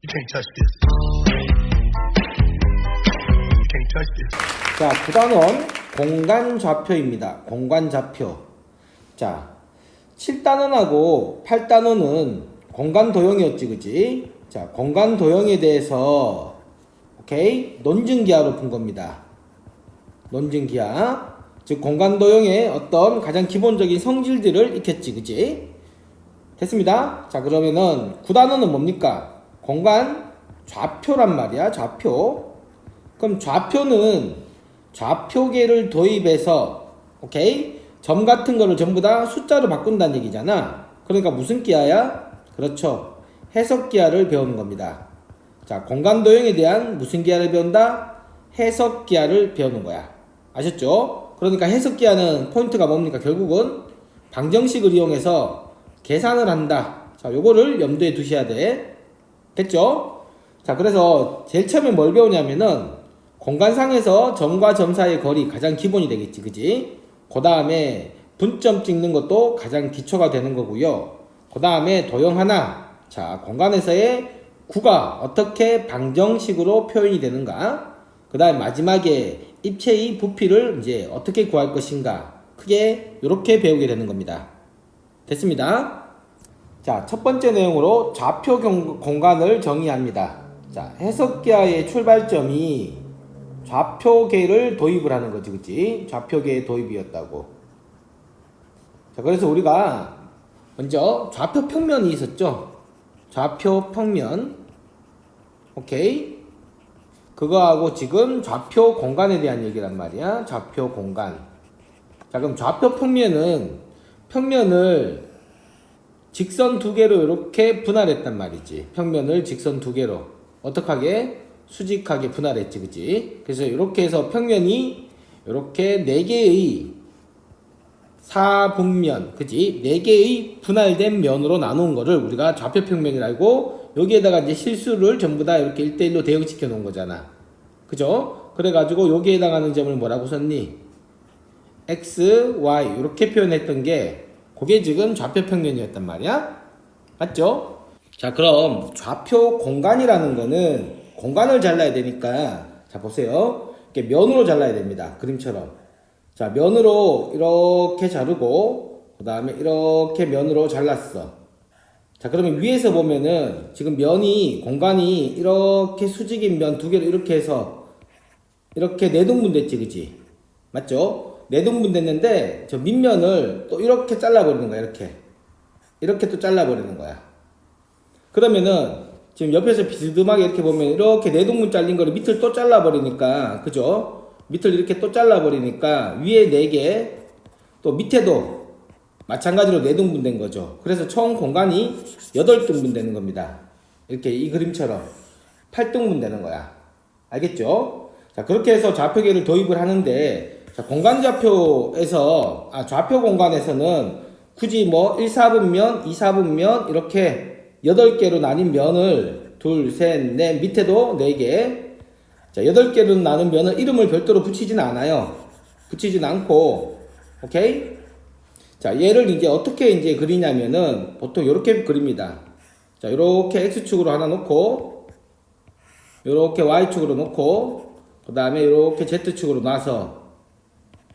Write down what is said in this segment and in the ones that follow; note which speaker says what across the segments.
Speaker 1: You can't touch this. You can't touch this.
Speaker 2: 자, 9단원 공간좌표입니다. 공간좌표. 자, 7단원하고 8단원은 공간도형이었지, 그지? 자, 공간도형에 대해서 오케이? 논증기하로 푼 겁니다. 논증기하. 즉 공간도형의 어떤 가장 기본적인 성질들을 익혔지, 그지? 됐습니다. 자, 그러면은 9단원은 뭡니까? 공간 좌표란 말이야. 좌표. 그럼 좌표는 좌표계를 도입해서 오케이? 점 같은 거를 전부 다 숫자로 바꾼다는 얘기잖아. 그러니까 무슨 기하야? 그렇죠. 해석 기하를 배우는 겁니다. 자, 공간 도형에 대한 무슨 기하를 배운다? 해석 기하를 배우는 거야. 아셨죠? 그러니까 해석 기하는 포인트가 뭡니까? 결국은 방정식을 이용해서 계산을 한다. 자, 요거를 염두에 두셔야 돼. 됐죠? 자, 그래서 제일 처음에 뭘 배우냐면은 공간상에서 점과 점 사이의 거리 가장 기본이 되겠지, 그지? 그 다음에 분점 찍는 것도 가장 기초가 되는 거고요. 그 다음에 도형 하나. 자, 공간에서의 구가 어떻게 방정식으로 표현이 되는가? 그 다음에 마지막에 입체의 부피를 이제 어떻게 구할 것인가? 크게 이렇게 배우게 되는 겁니다. 됐습니다. 자, 첫 번째 내용으로 좌표 공간을 정의합니다. 자, 해석기하의 출발점이 좌표계를 도입을 하는 거지, 그치? 좌표계의 도입이었다고. 자, 그래서 우리가 먼저 좌표 평면이 있었죠? 좌표 평면. 오케이? 그거하고 지금 좌표 공간에 대한 얘기란 말이야. 좌표 공간. 자, 그럼 좌표 평면은 평면을 직선 두 개로 이렇게 분할했단 말이지. 평면을 직선 두 개로 어떡하게? 수직하게 분할했지, 그치? 그래서 이렇게 해서 평면이 이렇게 4개의 사분면, 그치? 4개의 분할된 면으로 나눈 거를 우리가 좌표 평면이라고, 여기에다가 이제 실수를 전부 다 이렇게 1대1로 대응시켜 놓은 거잖아. 그죠? 그래가지고 여기에 해당하는 점을 뭐라고 썼니? X, Y 이렇게 표현했던 게 그게 지금 좌표 평면이었단 말이야. 맞죠? 자, 그럼 좌표 공간이라는 거는 공간을 잘라야 되니까, 자, 보세요. 이렇게 면으로 잘라야 됩니다. 그림처럼. 자, 면으로 이렇게 자르고 그 다음에 이렇게 면으로 잘랐어. 자, 그러면 위에서 보면은 지금 면이 공간이 이렇게 수직인 면 두 개로 이렇게 해서 이렇게 내등분 됐지, 그치? 맞죠? 내등분 됐는데 저 밑면을 또 이렇게 잘라버리는 거야. 이렇게 또 잘라버리는 거야. 그러면은 지금 옆에서 비스듬하게 이렇게 보면 이렇게 내등분 잘린 거를 밑을 또 잘라버리니까, 그죠? 밑을 이렇게 또 잘라버리니까 위에 4개, 또 밑에도 마찬가지로 내등분 된 거죠. 그래서 총 공간이 8등분 되는 겁니다. 이렇게 이 그림처럼 8등분 되는 거야. 알겠죠? 자, 그렇게 해서 좌표계를 도입을 하는데, 자, 공간좌표에서, 좌표 공간에서는 굳이 뭐 1사분면, 2사분면 이렇게 8개로 나뉜 면을 둘, 셋, 넷, 밑에도 4개. 자, 8개로 나눈 면은 이름을 별도로 붙이진 않아요. 붙이진 않고, 오케이? 자, 얘를 이제 어떻게 이제 그리냐면은 보통 이렇게 그립니다. 자, 이렇게 X축으로 하나 놓고, 이렇게 Y축으로 놓고, 그 다음에 이렇게 Z축으로 놔서,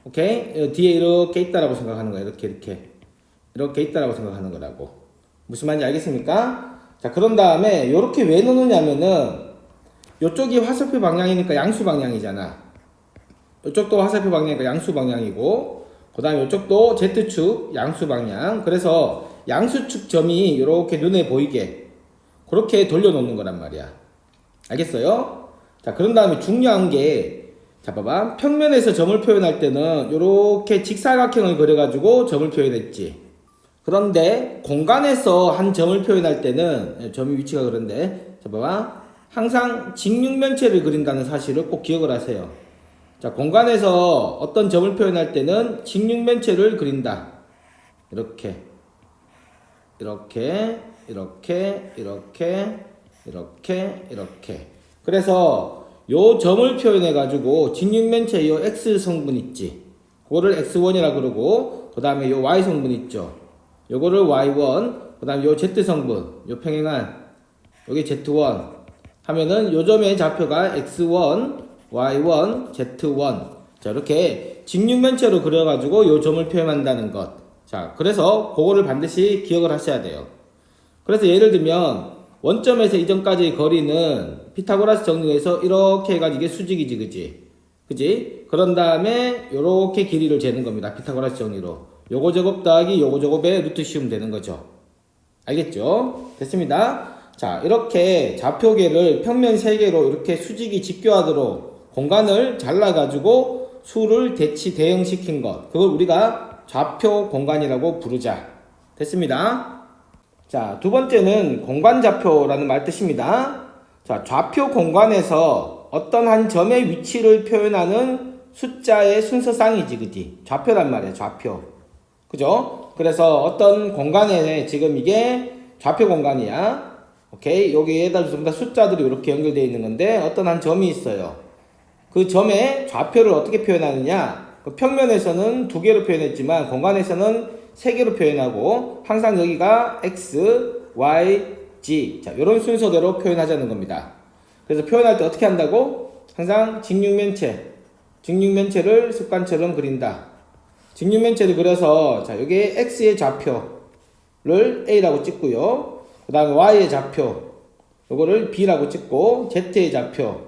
Speaker 2: 오케이? 뒤에 이렇게 있다라고 생각하는 거야. 이렇게 있다라고 생각하는 거라고. 무슨 말인지 알겠습니까? 자, 그런 다음에 이렇게 왜 놓느냐면은 이쪽이 화살표 방향이니까 양수 방향이잖아. 이쪽도 화살표 방향이니까 양수 방향이고, 그 다음에 이쪽도 Z축 양수 방향. 그래서 양수축 점이 이렇게 눈에 보이게 그렇게 돌려놓는 거란 말이야. 알겠어요? 자, 그런 다음에 중요한 게, 자, 봐봐. 평면에서 점을 표현할 때는 이렇게 직사각형을 그려가지고 점을 표현했지. 그런데 공간에서 한 점을 표현할 때는, 점의 위치가 그런데, 자, 봐봐. 항상 직육면체를 그린다는 사실을 꼭 기억을 하세요. 자, 공간에서 어떤 점을 표현할 때는 직육면체를 그린다. 이렇게. 그래서 요 점을 표현해 가지고 직육면체 요 X 성분 있지. 그거를 X1이라 그러고, 그 다음에 요 Y 성분 있죠. 요거를 Y1, 그 다음에 요 Z 성분, 요 평행한 여기 Z1 하면은 요 점의 좌표가 X1, Y1, Z1. 자, 이렇게 직육면체로 그려가지고 요 점을 표현한다는 것. 자, 그래서 그거를 반드시 기억을 하셔야 돼요. 그래서 예를 들면 원점에서 이점까지의 거리는 피타고라스 정리해서 이렇게 해가지고 이게 수직이지, 그지? 그런 다음에 요렇게 길이를 재는 겁니다. 피타고라스 정리로. 요거 제곱 더하기 요거 제곱에 루트 씌우면 되는 거죠. 알겠죠? 됐습니다. 자, 이렇게 좌표계를 평면 3개로 이렇게 수직이 직교하도록 공간을 잘라가지고 수를 대형시킨 것. 그걸 우리가 좌표 공간이라고 부르자. 됐습니다. 자, 두 번째는 공간좌표라는 말 뜻입니다. 자, 좌표 공간에서 어떤 한 점의 위치를 표현하는 숫자의 순서상이지, 그지? 좌표란 말이야, 좌표. 그죠? 그래서 어떤 공간에 지금 이게 좌표 공간이야. 오케이? 여기에다 전부 다 숫자들이 이렇게 연결되어 있는 건데 어떤 한 점이 있어요. 그 점의 좌표를 어떻게 표현하느냐? 그 평면에서는 2개로 표현했지만 공간에서는 3개로 표현하고 항상 여기가 X, Y, Z. 자, 이런 순서대로 표현하자는 겁니다. 그래서 표현할 때 어떻게 한다고? 항상 직육면체를 습관처럼 그린다. 직육면체를 그려서 자, 여기에 X의 좌표를 A라고 찍고요. 그 다음에 Y의 좌표 요거를 B라고 찍고 Z의 좌표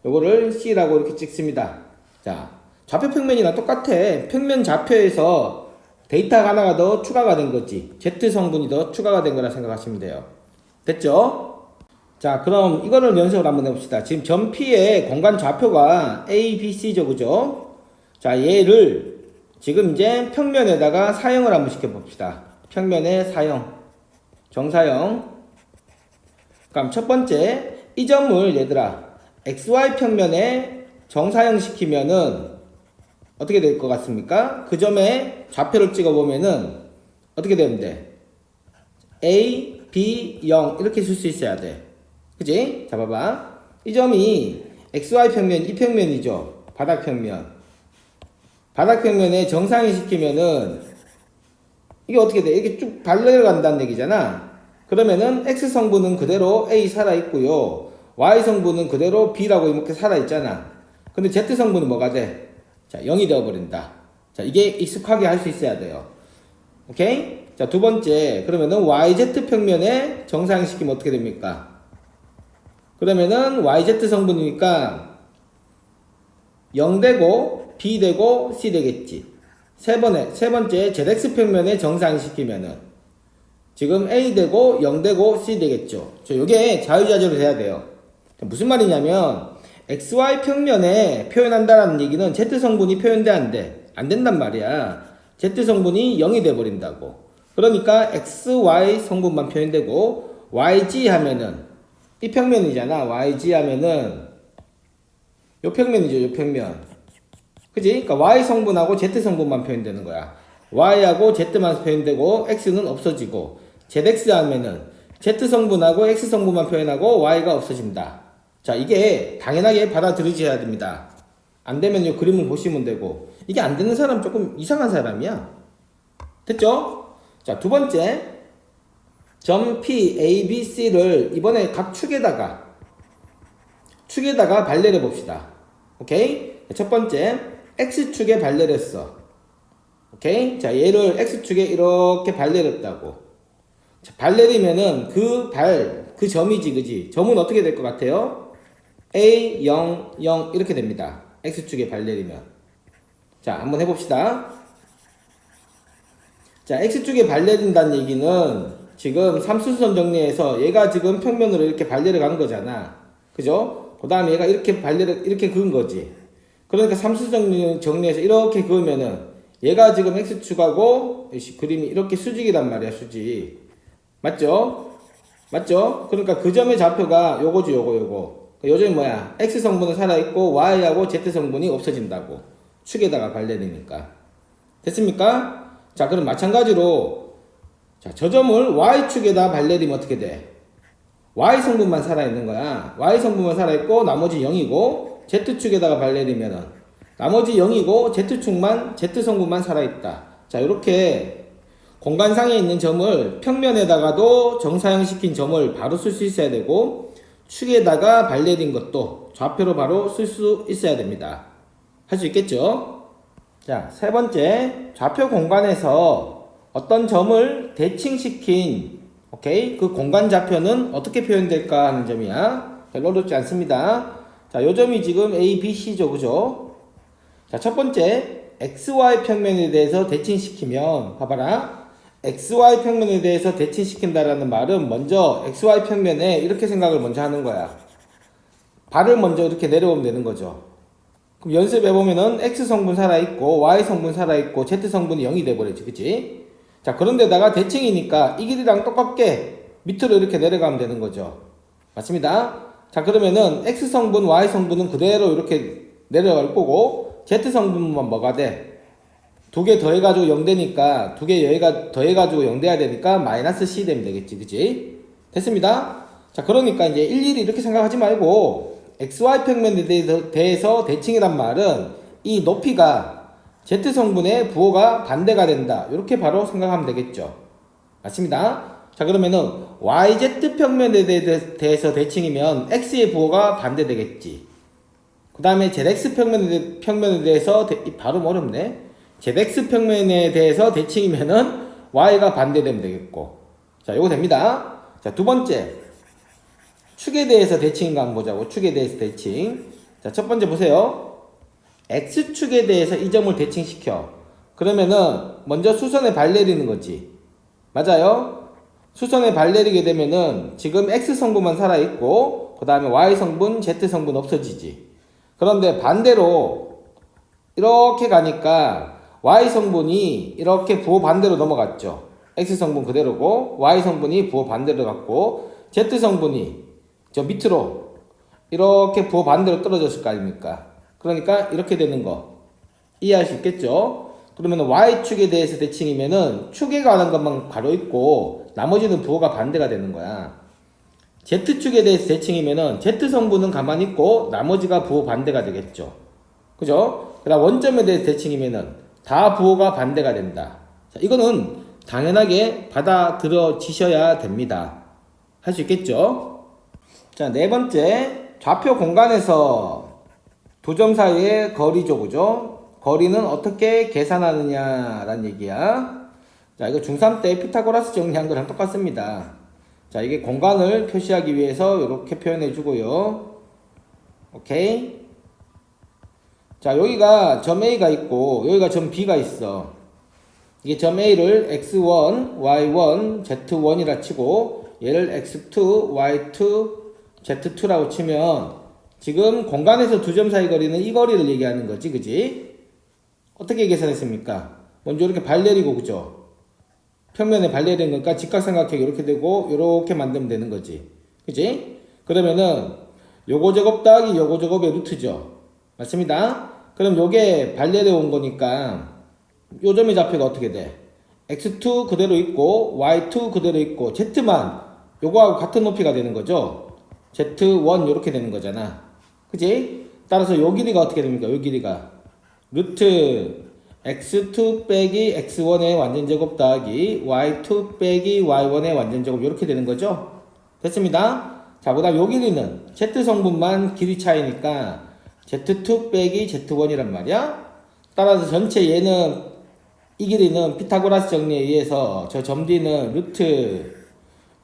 Speaker 2: 요거를 C라고 이렇게 찍습니다. 자, 좌표 평면이랑 똑같아. 평면 좌표에서 데이터가 하나가 더 추가가 된 거지. Z 성분이 더 추가가 된 거라 생각하시면 돼요. 됐죠? 자, 그럼 이거를 연습을 한번 해봅시다. 지금 점 P의 공간 좌표가 A, B, C죠, 그죠? 자, 얘를 지금 이제 평면에다가 사형을 한번 시켜봅시다. 평면에 사형, 정사형. 그럼 첫 번째, 이 점을 얘들아 XY 평면에 정사형 시키면은 어떻게 될 것 같습니까? 그 점에 좌표를 찍어보면은 어떻게 되면 돼? A, B, 0 이렇게 쓸 수 있어야 돼. 그치? 자, 봐봐. 이 점이 XY 평면, 이 평면이죠. 바닥 평면. 바닥 평면에 정상이 시키면은 이게 어떻게 돼? 이게 쭉 달려간다는 얘기잖아. 그러면은 X 성분은 그대로 A 살아있고요. Y 성분은 그대로 B라고 이렇게 살아있잖아. 근데 Z 성분은 뭐가 돼? 자, 0이 되어버린다. 자, 이게 익숙하게 할 수 있어야 돼요. 오케이? 자, 두 번째. 그러면은 YZ 평면에 정상시키면 어떻게 됩니까? 그러면은 YZ 성분이니까 0 되고 B 되고 C 되겠지. 세 번째 ZX 평면에 정상시키면은 지금 A 되고 0 되고 C 되겠죠. 요게 자유자재로 돼야 돼요. 무슨 말이냐면 XY 평면에 표현한다라는 얘기는 Z 성분이 표현돼 안 돼? 안 된단 말이야. Z 성분이 0이 돼 버린다고. 그러니까 XY 성분만 표현되고 YG 하면은 이 평면이잖아. YG 하면은 요 평면이죠. 요 평면. 그지? 그러니까 Y 성분하고 Z 성분만 표현되는 거야. Y하고 Z만 표현되고 X는 없어지고 ZX 하면은 Z 성분하고 X 성분만 표현하고 Y가 없어진다. 자, 이게 당연하게 받아들이셔야 됩니다. 안 되면 이 그림을 보시면 되고. 이게 안 되는 사람 조금 이상한 사람이야. 됐죠? 자, 두 번째. 점 P, A, B, C를 이번에 각 축에다가 발레를 봅시다. 오케이? 첫 번째. X축에 발레를 했어. 오케이? 자, 얘를 X축에 이렇게 발레를 했다고. 자, 발레리면은 그 점이지, 그지? 점은 어떻게 될 것 같아요? A, 0, 0 이렇게 됩니다. X축에 발레리면. 자, 한번 해봅시다. 자, X축에 발레된다는 얘기는 지금 삼수선 정리해서 얘가 지금 평면으로 이렇게 발레를 간 거잖아. 그죠? 그 다음에 얘가 이렇게 발레를 이렇게 그은 거지. 그러니까 삼수선 정리해서 이렇게 그으면은 얘가 지금 X축하고 그림이 이렇게 수직이란 말이야, 수직. 맞죠? 맞죠? 그러니까 그 점의 좌표가 요거지, 요거. 요즘이 뭐야? X 성분은 살아있고 Y하고 Z 성분이 없어진다고. 축에다가 발레되니까. 됐습니까? 자, 그럼 마찬가지로 자, 저 점을 Y축에다 발레리면 어떻게 돼? Y 성분만 살아있는 거야. Y 성분만 살아있고 나머지 0이고 Z축에다가 발레리면은 나머지 0이고 Z 성분만 살아있다. 자, 이렇게 공간상에 있는 점을 평면에다가도 정사형시킨 점을 바로 쓸 수 있어야 되고 축에다가 발내린 것도 좌표로 바로 쓸 수 있어야 됩니다. 할 수 있겠죠? 자, 세 번째, 좌표 공간에서 어떤 점을 대칭시킨 오케이? 그 공간 좌표는 어떻게 표현될까 하는 점이야. 별로 어렵지 않습니다. 자, 요 점이 지금 A, B, C죠. 그죠? 자, 첫 번째, XY 평면에 대해서 대칭시키면, 봐봐라. XY 평면에 대해서 대칭시킨다라는 말은 먼저 XY 평면에 이렇게 생각을 먼저 하는 거야. 발을 먼저 이렇게 내려오면 되는 거죠. 그럼 연습해보면은 X 성분 살아있고, Y 성분 살아있고, Z 성분이 0이 돼버리지. 그치? 자, 그런데다가 대칭이니까 이 길이랑 똑같게 밑으로 이렇게 내려가면 되는 거죠. 맞습니다. 자, 그러면은 X 성분, Y 성분은 그대로 이렇게 내려갈 거고, Z 성분만 뭐가 돼? 두 개 더해가지고 0 되니까, 두 개 더해가지고 0 돼야 되니까, 마이너스 C 되면 되겠지. 그치? 됐습니다. 자, 그러니까 이제 일일이 이렇게 생각하지 말고, XY 평면에 대해서 대칭이란 말은 이 높이가 Z 성분의 부호가 반대가 된다. 이렇게 바로 생각하면 되겠죠. 맞습니다. 자, 그러면은 YZ 평면에 대해서 대칭이면 X의 부호가 반대되겠지. 그 다음에 ZX 평면에 대해서 발음 어렵네. ZX 평면에 대해서 대칭이면은 Y가 반대되면 되겠고. 자, 요거 됩니다. 자, 두 번째. 축에 대해서 대칭인가 한번 보자고. 축에 대해서 대칭. 자, 첫 번째 보세요. X축에 대해서 이 점을 대칭시켜. 그러면은 먼저 수선에 발 내리는 거지. 맞아요? 수선에 발 내리게 되면은 지금 X 성분만 살아있고 그 다음에 Y 성분, Z 성분 없어지지. 그런데 반대로 이렇게 가니까 Y 성분이 이렇게 부호 반대로 넘어갔죠. X 성분 그대로고 Y 성분이 부호 반대로 갔고 Z 성분이 저 밑으로 이렇게 부호 반대로 떨어졌을 거 아닙니까? 그러니까 이렇게 되는 거 이해할 수 있겠죠? 그러면 Y축에 대해서 대칭이면은 축에 관한 것만 가로 있고 나머지는 부호가 반대가 되는 거야. Z축에 대해서 대칭이면은 Z 성분은 가만히 있고 나머지가 부호 반대가 되겠죠. 그죠? 그다음 원점에 대해서 대칭이면은 다 부호가 반대가 된다. 자, 이거는 당연하게 받아들여지셔야 됩니다. 할 수 있겠죠? 자, 네 번째, 좌표 공간에서 두 점 사이의 거리죠, 그죠? 거리는 어떻게 계산하느냐라는 얘기야. 자, 이거 중3 때 피타고라스 정리한 거랑 똑같습니다. 자, 이게 공간을 표시하기 위해서 이렇게 표현해 주고요. 오케이? 자, 여기가 점 A가 있고 여기가 점 B가 있어. 이게 점 A를 X1, Y1, Z1이라 치고 얘를 X2, Y2, Z2라고 치면 지금 공간에서 두 점 사이 거리는 이 거리를 얘기하는 거지, 그지? 어떻게 계산했습니까? 먼저 이렇게 발 내리고, 그죠? 평면에 발 내리는 거니까 직각삼각형 이렇게 되고 이렇게 만들면 되는 거지, 그지? 그러면은 요거 제곱 더하기 요거 제곱의 루트죠. 맞습니다. 그럼 요게 발 내려온 거니까 요 점의 좌표가 어떻게 돼? X2 그대로 있고 Y2 그대로 있고 Z만 요거하고 같은 높이가 되는 거죠. Z1 이렇게 되는 거잖아. 그지? 따라서 요 길이가 어떻게 됩니까? 요 길이가 루트 x2 빼기 x1의 완전제곱 더하기 y2 빼기 y1의 완전제곱 이렇게 되는 거죠. 됐습니다. 자, 그 다음 요 길이는 z성분만 길이 차이니까 z2 빼기 z1이란 말이야. 따라서 전체 얘는 이 길이는 피타고라스 정리에 의해서 저 점 D는 루트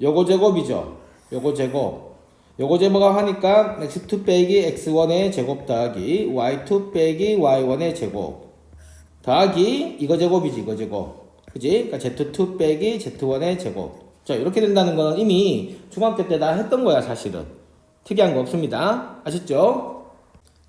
Speaker 2: 요거 제곱이죠. 요거 제곱. 요거 제곱을 하니까 x2 빼기 x1의 제곱 더하기 y2 빼기 y1의 제곱 더하기 이거 제곱이지, 이거 제곱. 그지? 그러니까 z2 빼기 z1의 제곱. 자, 이렇게 된다는 거는 이미 중학교 때 다 했던 거야, 사실은. 특이한 거 없습니다. 아셨죠?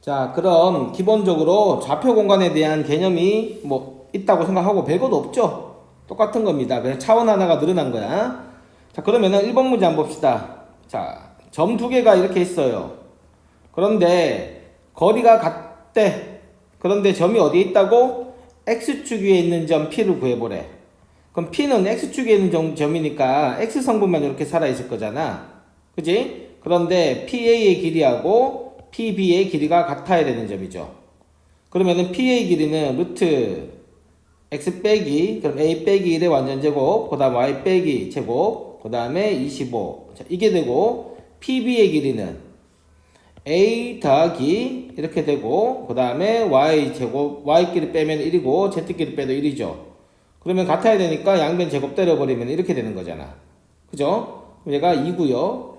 Speaker 2: 자, 그럼 기본적으로 좌표 공간에 대한 개념이 뭐 있다고 생각하고 별것도 없죠? 똑같은 겁니다. 그냥 차원 하나가 늘어난 거야. 자, 그러면은 1번 문제 한번 봅시다. 자, 점 두 개가 이렇게 있어요. 그런데 거리가 같대. 그런데 점이 어디에 있다고? X축 위에 있는 점 P를 구해보래. 그럼 P는 X축 위에 있는 점이니까 X성분만 이렇게 살아있을 거잖아. 그지? 그런데 PA의 길이하고 PB의 길이가 같아야 되는 점이죠. 그러면은 PA 길이는 루트 x 빼기, 그럼 a 빼기 1의 완전제곱, 그 다음 y 빼기 제곱, 그 다음에 25. 자, 이게 되고, pb의 길이는 a 더하기 이렇게 되고, 그 다음에 y 제곱, y끼리 빼면 1이고, z끼리 빼도 1이죠. 그러면 같아야 되니까 양변 제곱 때려버리면 이렇게 되는 거잖아. 그죠? 그럼 얘가 2고요.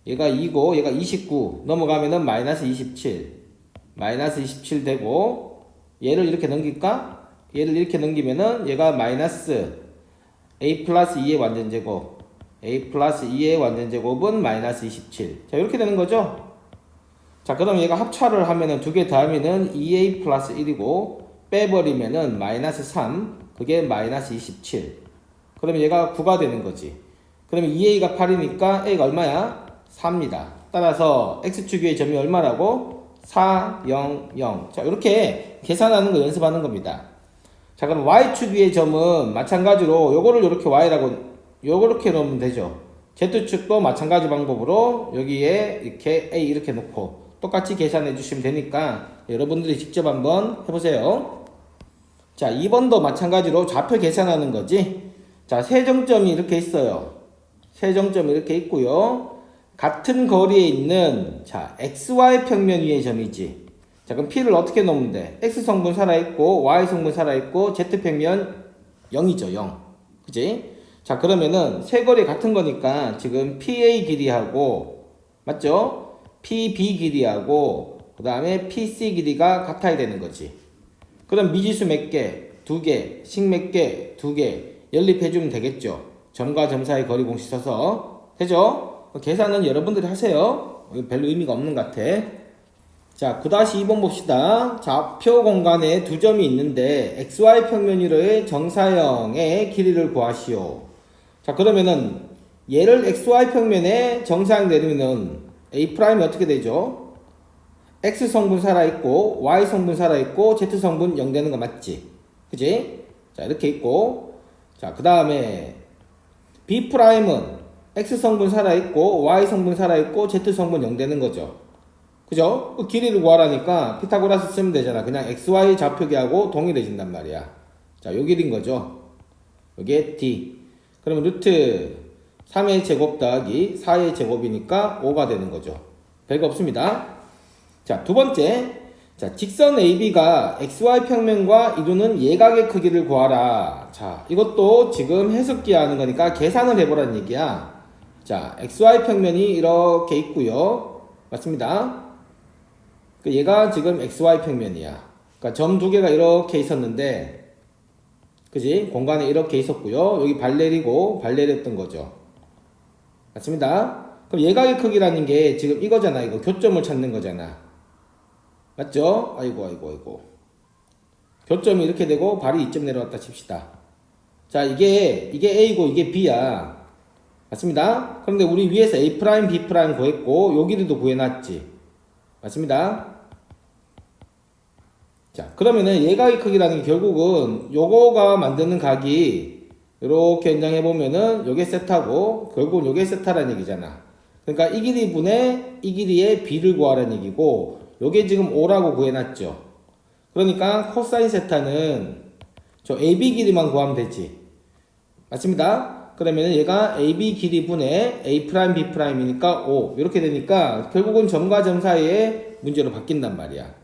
Speaker 2: 얘가 2고, 얘가 29. 넘어가면은 마이너스 27. 마이너스 27 되고, 얘를 이렇게 넘길까? 얘를 이렇게 넘기면은 얘가 마이너스 a 플러스 2의 완전제곱, a 플러스 2의 완전제곱은 마이너스 27. 자, 이렇게 되는 거죠. 자, 그럼 얘가 합차를 하면은 두 개 더하면은 2a 플러스 1이고, 빼버리면은 마이너스 3, 그게 마이너스 27. 그러면 얘가 9가 되는 거지. 그러면 2a가 8이니까 a가 얼마야? 4입니다. 따라서 x축 위의 점이 얼마라고? 4, 0, 0. 자, 이렇게 계산하는 거 연습하는 겁니다. 자, 그럼 y축 위의 점은 마찬가지로 요거를 이렇게 y라고 요렇게 넣으면 되죠. z축도 마찬가지 방법으로 여기에 이렇게 a 이렇게 놓고 똑같이 계산해 주시면 되니까 여러분들이 직접 한번 해보세요. 자, 2번도 마찬가지로 좌표 계산하는 거지. 자, 세정점이 이렇게 있어요. 세정점이 이렇게 있고요. 같은 거리에 있는 자 xy 평면 위의 점이지. 자, 그럼 p를 어떻게 넣으면 돼? x 성분 살아있고 y 성분 살아있고 z 평면 0이죠. 0. 그치? 자, 그러면은 세 거리 같은 거니까 지금 PA 길이하고 맞죠? PB 길이하고 그 다음에 PC 길이가 같아야 되는 거지. 그럼 미지수 몇 개? 2개. 식 몇 개? 2개. 연립해주면 되겠죠. 점과 점 사이 거리 공식 써서. 되죠? 계산은 여러분들이 하세요. 별로 의미가 없는 것 같아. 자, 9-2번 봅시다. 좌표 공간에 두 점이 있는데 XY 평면 위로의 정사형의 길이를 구하시오. 자, 그러면은 얘를 XY 평면에 정사형 내리면은 A' 어떻게 되죠? X 성분 살아있고 Y 성분 살아있고 Z 성분 0 되는 거 맞지? 그지? 자, 이렇게 있고 자, 그 다음에 B'은 X 성분 살아있고 Y 성분 살아있고 Z 성분 0 되는 거죠. 그죠? 그 길이를 구하라니까 피타고라스 쓰면 되잖아. 그냥 XY 좌표기하고 동일해진단 말이야. 자, 요 길인 거죠. 요게 D. 그러면 루트 3의 제곱 더하기 4의 제곱이니까 5가 되는 거죠. 별거 없습니다. 자, 두 번째. 자, 직선 AB가 XY 평면과 이루는 예각의 크기를 구하라. 자, 이것도 지금 해석기 하는 거니까 계산을 해보라는 얘기야. 자, XY 평면이 이렇게 있고요. 맞습니다. 얘가 지금 XY 평면이야. 그러니까 점 두 개가 이렇게 있었는데, 그지? 공간에 이렇게 있었고요. 여기 발 내리고 발 내렸던 거죠. 맞습니다. 그럼 예각의 크기라는 게 지금 이거잖아. 이거 교점을 찾는 거잖아. 맞죠? 아이고. 교점이 이렇게 되고 발이 2점 내려왔다 칩시다. 자, 이게 A고 이게 B야. 맞습니다. 그런데 우리 위에서 A', B' 구했고 요 길이도 구해놨지. 맞습니다. 자, 그러면은 예각의 크기라는 게 결국은 요거가 만드는 각이 이렇게 연장해 보면은 요게 세타고 결국은 요게 세타라는 얘기잖아. 그러니까 이 길이 분의 이 길이의 B를 구하라는 얘기고 요게 지금 5라고 구해놨죠. 그러니까 코사인 세타는 저 AB 길이만 구하면 되지. 맞습니다. 그러면 얘가 AB 길이 분의 A', B'이니까 5 이렇게 되니까 결국은 점과 점 사이에 문제로 바뀐단 말이야.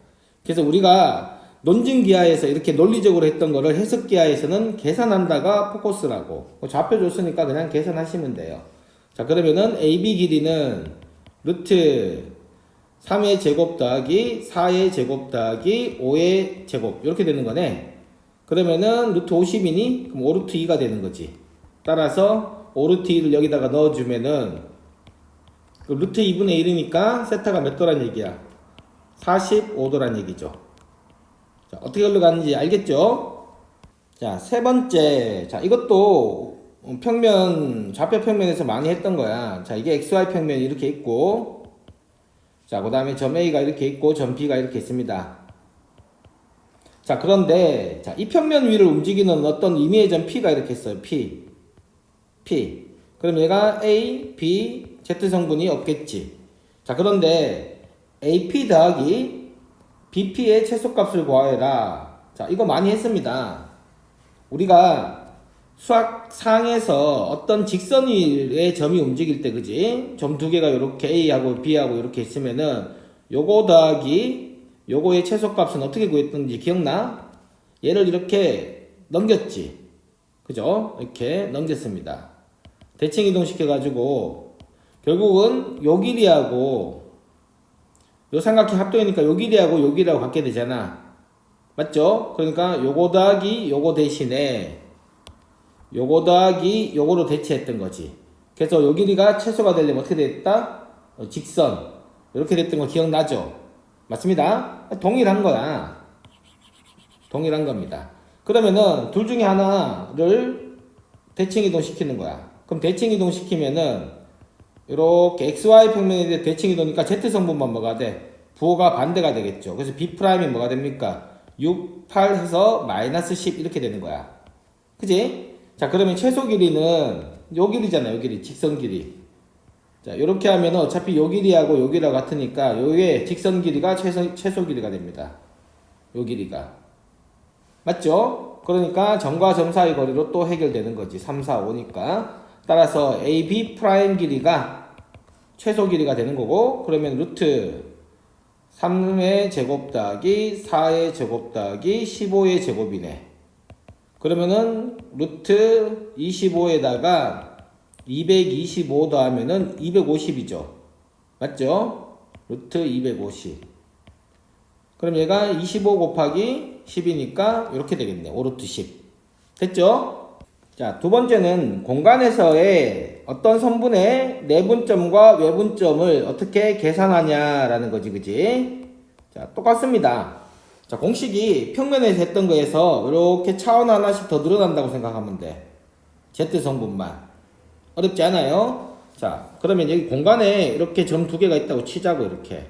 Speaker 2: 그래서 우리가 논증기하에서 이렇게 논리적으로 했던 거를 해석기하에서는 계산한다가 포커스라고. 좌표 줬으니까 그냥 계산하시면 돼요. 자, 그러면은 AB 길이는 루트 3의 제곱 더하기 4의 제곱 더하기 5의 제곱 이렇게 되는 거네. 그러면은 루트 50이니 그럼 5루트 2가 되는 거지. 따라서 5루트 2를 여기다가 넣어주면은 그 루트 2분의 1이니까 세타가 몇 도란 얘기야? 45도란 얘기죠. 자, 어떻게 흘러가는지 알겠죠? 자, 세 번째. 자, 이것도 평면, 좌표 평면에서 많이 했던 거야. 자, 이게 XY 평면이 이렇게 있고, 자, 그 다음에 점 A가 이렇게 있고, 점 B가 이렇게 있습니다. 자, 그런데, 자, 이 평면 위를 움직이는 어떤 임의의 점 P가 이렇게 있어요. P. 그럼 얘가 A, B, Z 성분이 없겠지. 자, 그런데 AP 더하기 BP의 최소값을 구하여라. 자, 이거 많이 했습니다. 우리가 수학상에서 어떤 직선의 점이 움직일 때, 그지? 점 두 개가 이렇게 A하고 B하고 이렇게 있으면은 요거 더하기 요거의 최소값은 어떻게 구했던지 기억나? 얘를 이렇게 넘겼지. 그죠? 이렇게 넘겼습니다. 대칭 이동시켜가지고 결국은 요 길이하고 요 삼각형 합동이니까 요 길이하고 요 길이하고 같게 되잖아. 맞죠? 그러니까 요거 더하기 요거 대신에 요거 더하기 요거로 대체했던 거지. 그래서 요 길이가 최소가 되려면 어떻게 됐다? 직선. 이렇게 됐던 거 기억나죠? 맞습니다. 동일한 거야. 동일한 겁니다. 그러면은 둘 중에 하나를 대칭 이동시키는 거야. 그럼 대칭 이동시키면은 이렇게 XY 평면에 대칭 이동이니까 Z성분만 뭐가 돼? 부호가 반대가 되겠죠. 그래서 B'이 뭐가 됩니까? 6, 8 해서 마이너스 10 이렇게 되는 거야. 그지? 자, 그러면 최소 길이는 요 길이잖아. 요 길이. 직선 길이. 자, 요렇게 하면 어차피 요 길이하고 요 길이하고 같으니까 요게 직선 길이가 최소 길이가 됩니다. 요 길이가. 맞죠? 그러니까 점과 점 사이 거리로 또 해결되는 거지. 3, 4, 5니까. 따라서 AB 프라임 길이가 최소 길이가 되는 거고, 그러면 루트 3의 제곱 더하기 4의 제곱 더하기 15의 제곱이네. 그러면은 루트 25에다가 225 더하면은 250이죠. 맞죠? 루트 250. 그럼 얘가 25 곱하기 10이니까 이렇게 되겠네. 5루트 10. 됐죠? 자, 두 번째는 공간에서의 어떤 선분의 내분점과 외분점을 어떻게 계산하냐라는 거지, 그지? 자, 똑같습니다. 자, 공식이 평면에서 했던 거에서 이렇게 차원 하나씩 더 늘어난다고 생각하면 돼. Z성분만. 어렵지 않아요? 자, 그러면 여기 공간에 이렇게 점 두 개가 있다고 치자고, 이렇게.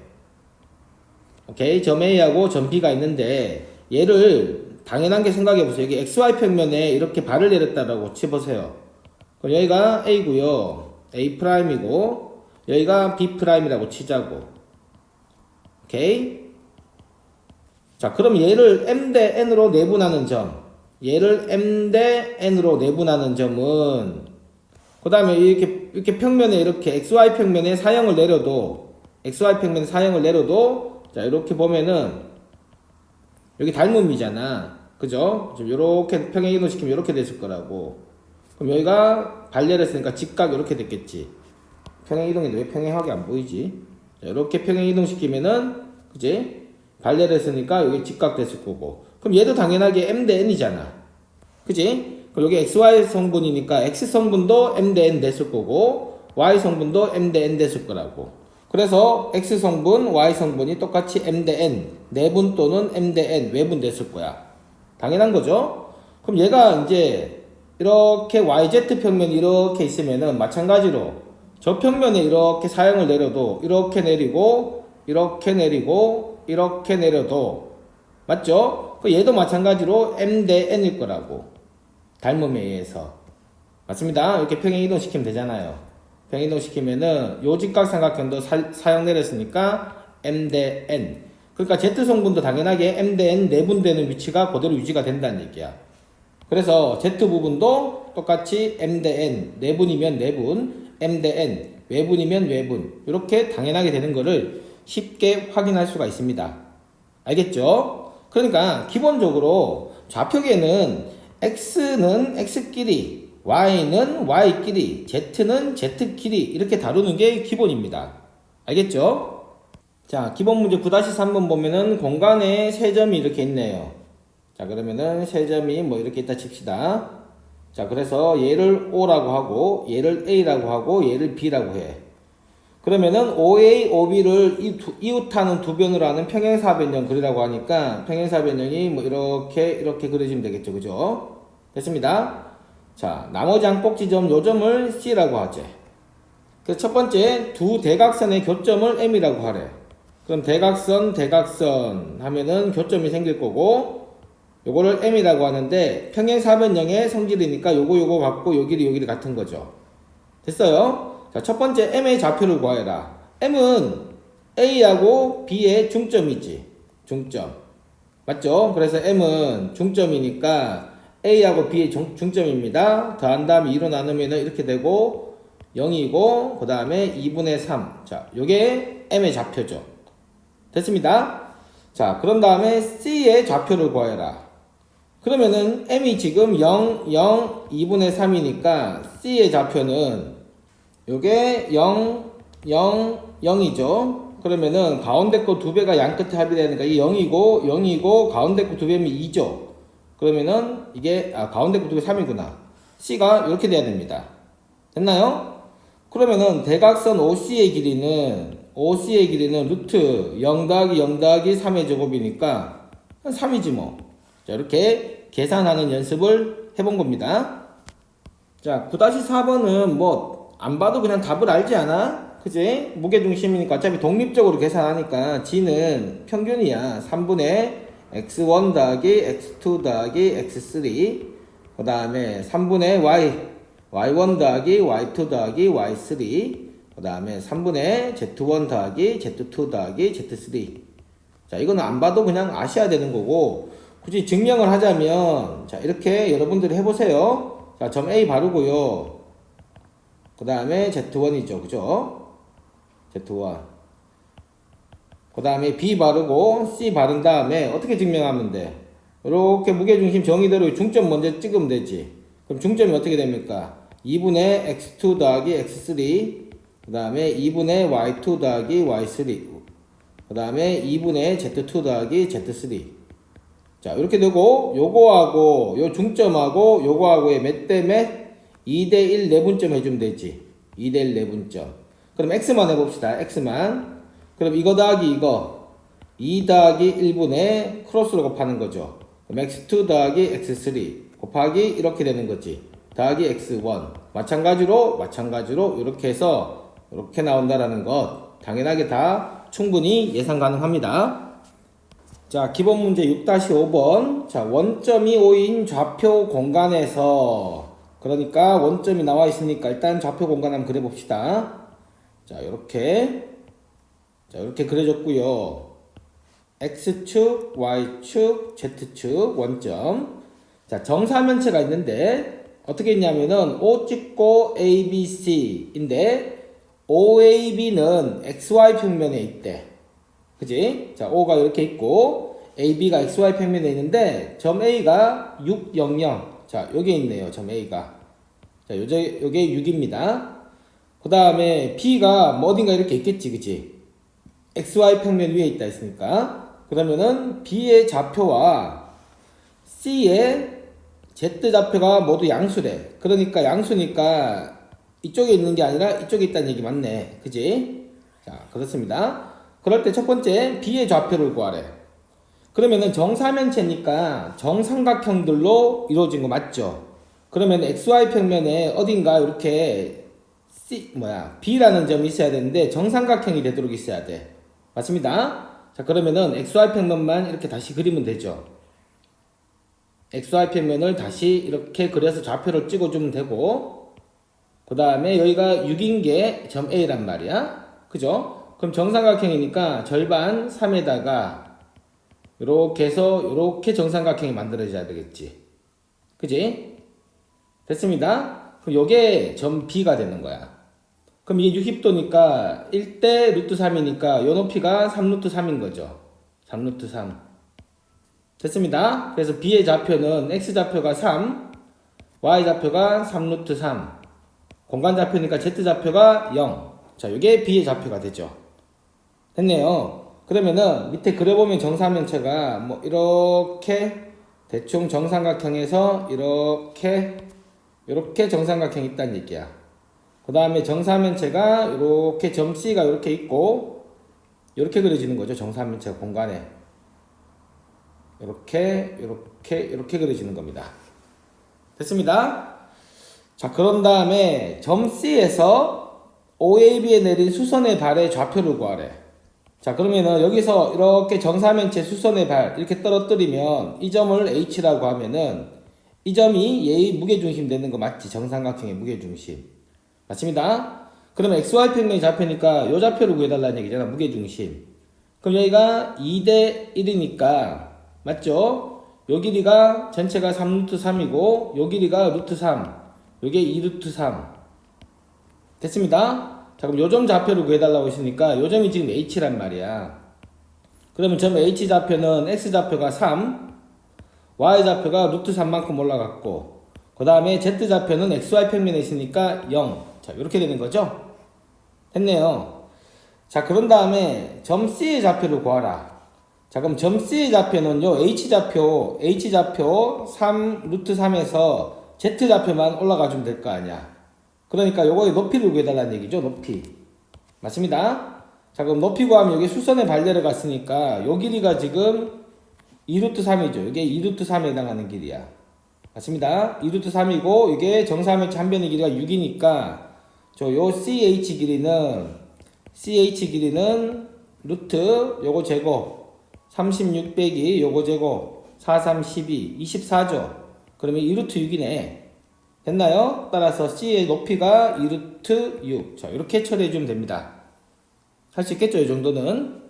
Speaker 2: 오케이. 점 A하고 점 B가 있는데, 얘를 당연한 게 생각해 보세요. 여기 XY 평면에 이렇게 발을 내렸다라고 치보세요. 그럼 여기가 A고요. A'이고, 여기가 B'이라고 치자고. 오케이. 자, 그럼 얘를 M 대 N으로 내분하는 점. 얘를 M 대 N으로 내분하는 점은, 그 다음에 이렇게 평면에 이렇게 XY 평면에 사형을 내려도, 자, 이렇게 보면은, 여기 닮음이잖아. 그죠? 좀 요렇게 평행 이동시키면 이렇게 됐을 거라고. 그럼 여기가 발열했으니까 직각 이렇게 됐겠지. 평행 이동인데 왜 평행하게 안 보이지? 자, 이렇게 평행 이동시키면은, 그지? 발열했으니까 여기 직각 됐을 거고. 그럼 얘도 당연하게 M 대 N이잖아. 그지? 그럼 여기 XY 성분이니까 X 성분도 M 대 N 됐을 거고, Y 성분도 M 대 N 됐을 거라고. 그래서 X 성분, Y 성분이 똑같이 M 대 N, 내분 또는 M 대 N, 외분 됐을 거야. 당연한 거죠? 그럼 얘가 이제 이렇게 YZ 평면이 이렇게 있으면은 마찬가지로 저 평면에 이렇게 사형을 내려도 이렇게 내리고, 이렇게 내리고, 이렇게 내려도 맞죠? 얘도 마찬가지로 M 대 N일 거라고. 닮음에 의해서. 맞습니다. 이렇게 평행 이동시키면 되잖아요. 평행 이동시키면은 요 직각삼각형도 사형 내렸으니까 M 대 N. 그러니까 Z성분도 당연하게 M 대 N 내분되는 위치가 그대로 유지가 된다는 얘기야. 그래서 Z 부분도 똑같이 M 대 N, 내분이면 내분, M 대 N, 외분이면 외분. 이렇게 당연하게 되는 거를 쉽게 확인할 수가 있습니다. 알겠죠? 그러니까 기본적으로 좌표계는 X는 X끼리, Y는 Y끼리, Z는 Z끼리 이렇게 다루는 게 기본입니다. 알겠죠? 자, 기본 문제 9-3번 보면은 공간에 세 점이 이렇게 있네요. 자, 그러면은 세 점이 뭐 이렇게 있다 칩시다. 자, 그래서 얘를 O라고 하고, 얘를 A라고 하고, 얘를 B라고 해. 그러면은 OA, OB를 이웃하는 두 변으로 하는 평행사변형 그리라고 하니까 평행사변형이 뭐 이렇게 그려지면 되겠죠. 그죠? 됐습니다. 자, 나머지 한 꼭지점 요 점을 C라고 하지. 그래서 첫 번째 두 대각선의 교점을 M이라고 하래. 그럼 대각선 하면은 교점이 생길 거고 요거를 M이라고 하는데 평행사변형의 성질이니까 요거 같고 요 길이 같은 거죠. 됐어요? 자, 첫 번째 M의 좌표를 구하여라. M은 A하고 B의 중점이지. 중점. 맞죠? 그래서 M은 중점이니까 A하고 B의 중점입니다. 더한 다음에 2로 나누면 이렇게 되고 0이고 그 다음에 2분의 3. 자, 요게 M의 좌표죠. 됐습니다. 자, 그런 다음에 C의 좌표를 구해라. 그러면은 M이 지금 0, 0, 2분의 3이니까 C의 좌표는 요게 0, 0, 0이죠. 그러면은 가운데 거 2배가 양끝에 합의되니까 이 0이고 0이고 가운데 거 2배면 2죠. 그러면은 이게 가운데 거 2배 3이구나. C가 이렇게 돼야 됩니다. 됐나요? 그러면은 대각선 OC의 길이는 루트 0 더하기 0 더하기 3의 제곱이니까 3이지 뭐. 자, 이렇게 계산하는 연습을 해본 겁니다. 자, 9-4번은 뭐 안 봐도 그냥 답을 알지 않아? 그지? 무게중심이니까 어차피 독립적으로 계산하니까 G는 평균이야. 3분의 x1 더하기 x2 더하기 x3 그 다음에 3분의 y1 더하기 y2 더하기 y3 그 다음에 3분의 z1 더하기 z2 더하기 z3. 자, 이거는 안 봐도 그냥 아셔야 되는 거고, 굳이 증명을 하자면 자, 이렇게 여러분들이 해보세요. 자, 점 A 바르고요. 그 다음에 z1이죠. 그죠? z1. 그 다음에 B 바르고 C 바른 다음에 어떻게 증명하면 돼? 이렇게 무게중심 정의대로 중점 먼저 찍으면 되지. 그럼 중점이 어떻게 됩니까? 2분의 x2 더하기 x3 그 다음에 2분의 y2 더하기 y3 그 다음에 2분의 z2 더하기 z3. 자, 이렇게 되고 요거하고 요 중점하고 요거하고의 몇 대 몇? 2대1 내분점 해주면 되지. 2대1 내분점. 그럼 x만 해봅시다. x만. 그럼 이거 더하기 이거 2 더하기 1분의 크로스로 곱하는 거죠. 그럼 x2 더하기 x3 곱하기 이렇게 되는 거지. 더하기 x1. 마찬가지로 이렇게 해서 이렇게 나온다라는 것 당연하게 다 충분히 예상 가능합니다. 자, 기본 문제 6-5번. 자, 원점이 5인 좌표 공간에서, 그러니까 원점이 나와 있으니까 일단 좌표 공간 한번 그려봅시다. 자, 이렇게 그려줬고요. x축, y축, z축 원점. 자, 정사면체가 있는데 어떻게 했냐면은 O 찍고 ABC인데 OAB는 XY 평면에 있대. 그지? 자, O가 이렇게 있고 AB가 XY 평면에 있는데 점 A가 6, 0, 0. 자, 여기에 있네요. 점 A가. 자, 요게 6입니다. 그 다음에 B가 뭐 어딘가 이렇게 있겠지. 그지? XY 평면 위에 있다 했으니까. 그러면은 B의 좌표와 C의 Z 좌표가 모두 양수래. 그러니까 양수니까 이쪽에 있는 게 아니라 이쪽에 있다는 얘기 맞네. 그지? 자, 그렇습니다. 그럴 때 첫 번째 B의 좌표를 구하래. 그러면은 정사면체니까 정삼각형들로 이루어진 거 맞죠? 그러면 XY 평면에 어딘가 이렇게 B라는 점이 있어야 되는데 정삼각형이 되도록 있어야 돼. 맞습니다. 자, 그러면은 XY 평면만 이렇게 다시 그리면 되죠. XY 평면을 다시 이렇게 그려서 좌표를 찍어주면 되고, 그 다음에 여기가 6인 게 점 A란 말이야. 그죠? 그럼 정삼각형이니까 절반 3에다가 이렇게 해서 이렇게 정삼각형이 만들어져야 되겠지. 그지? 됐습니다. 그럼 요게 점 B가 되는 거야. 그럼 이게 60도니까 1대 루트 3이니까 요 높이가 3 루트 3인 거죠. 3 루트 3. 됐습니다. 그래서 B의 좌표는 X좌표가 3, Y좌표가 3 루트 3. 공간좌표니까 Z좌표가 0. 자, 요게 B의 좌표가 되죠. 됐네요. 그러면은 밑에 그려보면 정사면체가 뭐 이렇게 대충 정삼각형에서 이렇게 정삼각형이 있다는 얘기야. 그 다음에 정사면체가 이렇게 점 C가 이렇게 있고 이렇게 그려지는 거죠. 정사면체가 공간에 이렇게 그려지는 겁니다. 됐습니다. 자, 그런 다음에 점 C에서 OAB에 내린 수선의 발의 좌표를 구하래. 자, 그러면은 여기서 이렇게 정사면체 수선의 발 이렇게 떨어뜨리면 이 점을 H라고 하면은 이 점이 얘의 무게중심 되는 거 맞지? 정삼각형의 무게중심. 맞습니다. 그러면 XY 평면의 좌표니까 이 좌표를 구해달라는 얘기잖아. 무게중심. 그럼 여기가 2대 1이니까 맞죠? 요 길이가 전체가 3루트 3이고 요 길이가 루트 3, 요게 2루트 3 됐습니다. 자, 그럼 요점 좌표를 구해달라고 했으니까 요점이 지금 h란 말이야. 그러면 점 h 좌표는 x 좌표가 3, y 좌표가 루트 3만큼 올라갔고, 그 다음에 z 좌표는 xy 평면에 있으니까 0. 자, 이렇게 되는 거죠. 됐네요. 자, 그런 다음에 점 C의 좌표를 구하라. 자, 그럼 점 C의 좌표는요, H좌표 3, 루트 3에서 Z좌표만 올라가주면 될 거 아니야. 그러니까 요거의 높이를 구해달라는 얘기죠, 높이. 맞습니다. 자, 그럼 높이 구하면 여기 수선의 발열을 갔으니까 요 길이가 지금 2루트 3이죠. 이게 2루트 3에 해당하는 길이야. 맞습니다. 2루트 3이고, 이게 정사면체 한 변의 길이가 6이니까, 요 CH 길이는 루트 요거 제곱 36 빼기 요거 제곱 4, 3, 12 24죠. 그러면 2루트 6이네. 됐나요? 따라서 C의 높이가 2루트 6. 자, 이렇게 처리해주면 됩니다. 할 수 있겠죠, 이 정도는.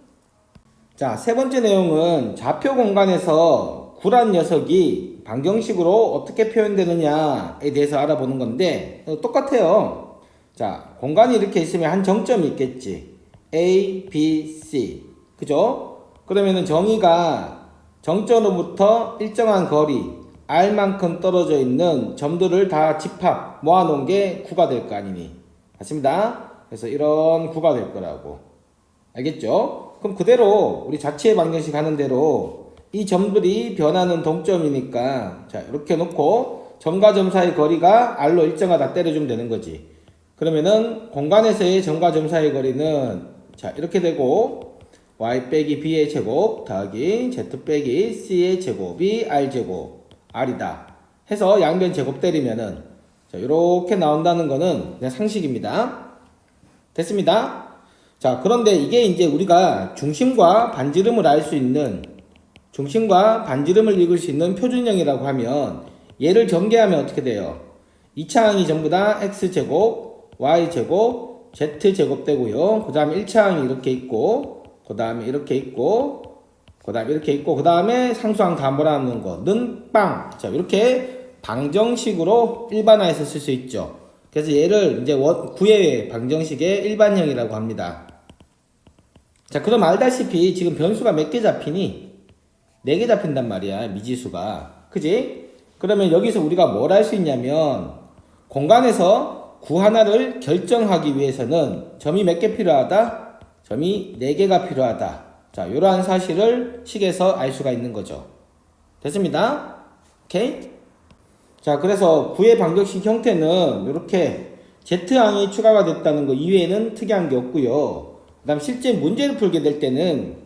Speaker 2: 자, 세 번째 내용은 좌표 공간에서 구란 녀석이 방정식으로 어떻게 표현되느냐에 대해서 알아보는 건데, 똑같아요. 자, 공간이 이렇게 있으면 한 정점이 있겠지. A, B, C. 그죠? 그러면은 정의가 정점으로부터 일정한 거리, R만큼 떨어져 있는 점들을 다 집합, 모아놓은 게 구가 될 거 아니니. 맞습니다. 그래서 이런 구가 될 거라고. 알겠죠? 그럼 그대로 우리 자체의 방정식 하는 대로 이 점들이 변하는 동점이니까, 자, 이렇게 놓고 점과 점 사이 거리가 R로 일정하다 때려주면 되는 거지. 그러면은 공간에서의 점과 점 사이 거리는, 자, 이렇게 되고 y 빼기 b의 제곱 더하기 z 빼기 c의 제곱이 r제곱 r이다 해서 양변 제곱 때리면은, 자, 이렇게 나온다는 거는 그냥 상식입니다. 됐습니다. 자, 그런데 이게 이제 우리가 중심과 반지름을 알 수 있는, 중심과 반지름을 읽을 수 있는 표준형이라고 하면 얘를 전개하면 어떻게 돼요? 2차항이 전부 다 x제곱 y제곱 z제곱 되고요. 그 다음에 1차항이 이렇게 있고, 그 다음에 이렇게 있고, 그 다음에 이렇게 있고, 그 다음에 상수항 다 몰아넣는 거는 빵. 자, 이렇게 방정식으로 일반화해서 쓸 수 있죠. 그래서 얘를 이제 구의 방정식의 일반형이라고 합니다. 자, 그럼 알다시피 지금 변수가 몇 개 잡히니? 4개 잡힌단 말이야, 미지수가. 그지? 그러면 여기서 우리가 뭘 할 수 있냐면, 공간에서 구 하나를 결정하기 위해서는 점이 몇 개 필요하다? 점이 4개가 필요하다. 자, 이러한 사실을 식에서 알 수가 있는 거죠. 됐습니다. 오케이? 자, 그래서 구의 방정식 형태는 이렇게 Z항이 추가가 됐다는 거 이외에는 특이한 게 없고요. 그 다음 실제 문제를 풀게 될 때는,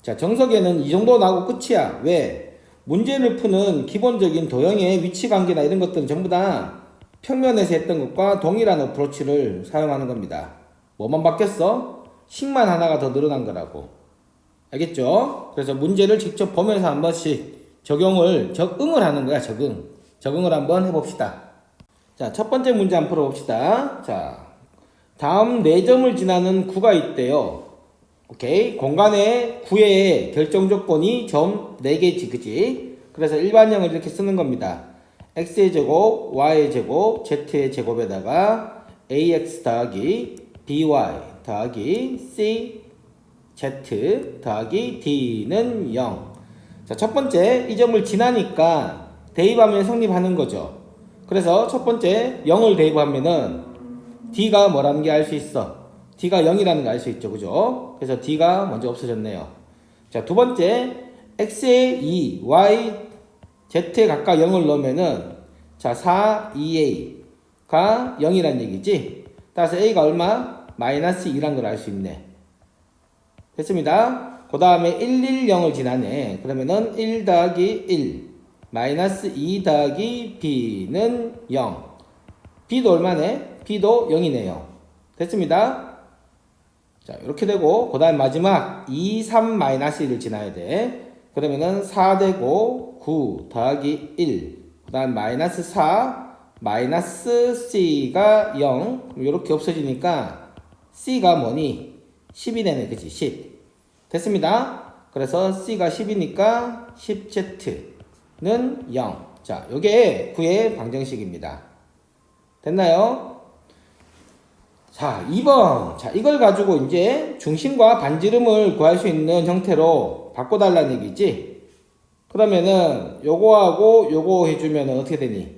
Speaker 2: 자, 정석에는 이 정도 나오고 끝이야. 왜? 문제를 푸는 기본적인 도형의 위치관계나 이런 것들은 전부 다 평면에서 했던 것과 동일한 어프로치를 사용하는 겁니다. 뭐만 바뀌었어? 식만 하나가 더 늘어난 거라고. 알겠죠? 그래서 문제를 직접 보면서 한 번씩 적응을 하는 거야, 적응을 한번 해봅시다. 자, 첫 번째 문제 한번 풀어봅시다. 자, 다음 4점을 지나는 구가 있대요. 오케이. 공간의 구의 결정 조건이 점 4개지, 그지? 그래서 일반형을 이렇게 쓰는 겁니다. x의 제곱, y의 제곱, z의 제곱에다가 ax 더하기 by 더하기 c z 더하기 d는 0. 자, 첫 번째 이 점을 지나니까 대입하면 성립하는 거죠. 그래서 첫 번째 0을 대입하면은 d가 뭐라는 게 알 수 있어. d가 0이라는 거 알 수 있죠. 그죠? 그래서 d가 먼저 없어졌네요. 자, 두 번째 x에 2, y, z에 각각 0을 넣으면은, 자, 4, 2a가 0이란 얘기지. 따라서 a가 얼마? 마이너스 2란 걸 알 수 있네. 됐습니다. 그 다음에 1, 1, 0을 지나네. 그러면은 1 더하기 1 마이너스 2 더하기 b는 0. b도 얼마네? b도 0이네요. 됐습니다. 자, 이렇게 되고, 그 다음 마지막 2, 3 마이너스 1을 지나야 돼. 그러면은 4 되고 9 더하기 1, 그 다음 마이너스 4 마이너스 c가 0. 이렇게 없어지니까 c가 뭐니? 10이 되네. 그치? 10. 됐습니다. 그래서 c가 10이니까 10z. 0. 자, 요게 9의 방정식입니다. 됐나요? 자, 2번. 자, 이걸 가지고 이제 중심과 반지름을 구할 수 있는 형태로 바꿔달라는 얘기지. 그러면은 요거하고 요거 해주면 어떻게 되니?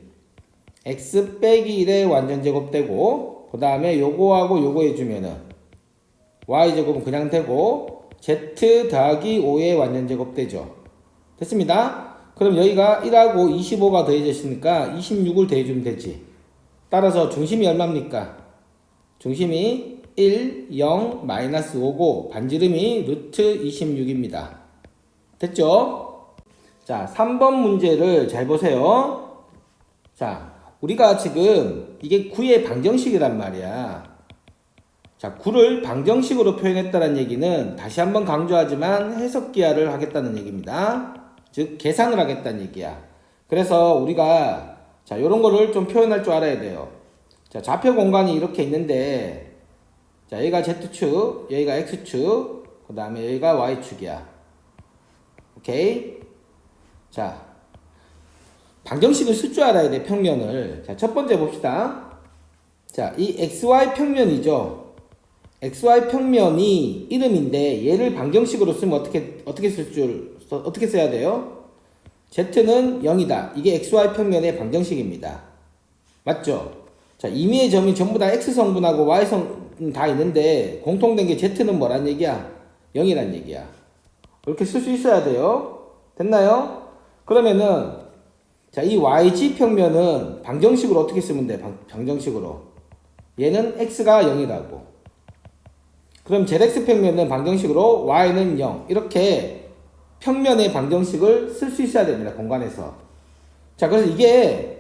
Speaker 2: x 빼기 1의 완전제곱 되고, 그 다음에 요거하고 요거 해주면은 y제곱은 그냥 되고, z 더하기 5의 완전제곱 되죠. 됐습니다. 그럼 여기가 1하고 25가 더해졌으니까 26을 더해주면 되지. 따라서 중심이 얼마입니까? 중심이 1, 0, 마이너스 5고 반지름이 루트 26입니다. 됐죠? 자, 3번 문제를 잘 보세요. 자, 우리가 지금 이게 9의 방정식이란 말이야. 자, 9를 방정식으로 표현했다는 얘기는 다시 한번 강조하지만 해석기하를 하겠다는 얘기입니다. 즉 계산을 하겠다는 얘기야. 그래서 우리가 자, 요런 거를 좀 표현할 줄 알아야 돼요. 자, 좌표 공간이 이렇게 있는데 자, 여기가 Z축, 여기가 X축, 그 다음에 여기가 Y축이야. 오케이? 자, 방정식을 쓸 줄 알아야 돼, 평면을. 자, 첫 번째 봅시다. 자, 이 XY 평면이죠. XY 평면이 이름인데 얘를 방정식으로 쓰면 어떻게 써야 돼요? Z는 0이다. 이게 XY 평면의 방정식입니다. 맞죠? 자, 임의의 점이 전부 다 X성분하고 Y성분 다 있는데 공통된 게 Z는 뭐란 얘기야? 0이란 얘기야. 이렇게 쓸 수 있어야 돼요. 됐나요? 그러면은 자, 이 YG 평면은 방정식으로 어떻게 쓰면 돼? 방정식으로. 얘는 X가 0이라고. 그럼 ZX 평면은 방정식으로 Y는 0. 이렇게 평면의 방정식을 쓸 수 있어야 됩니다. 공간에서. 자, 그래서 이게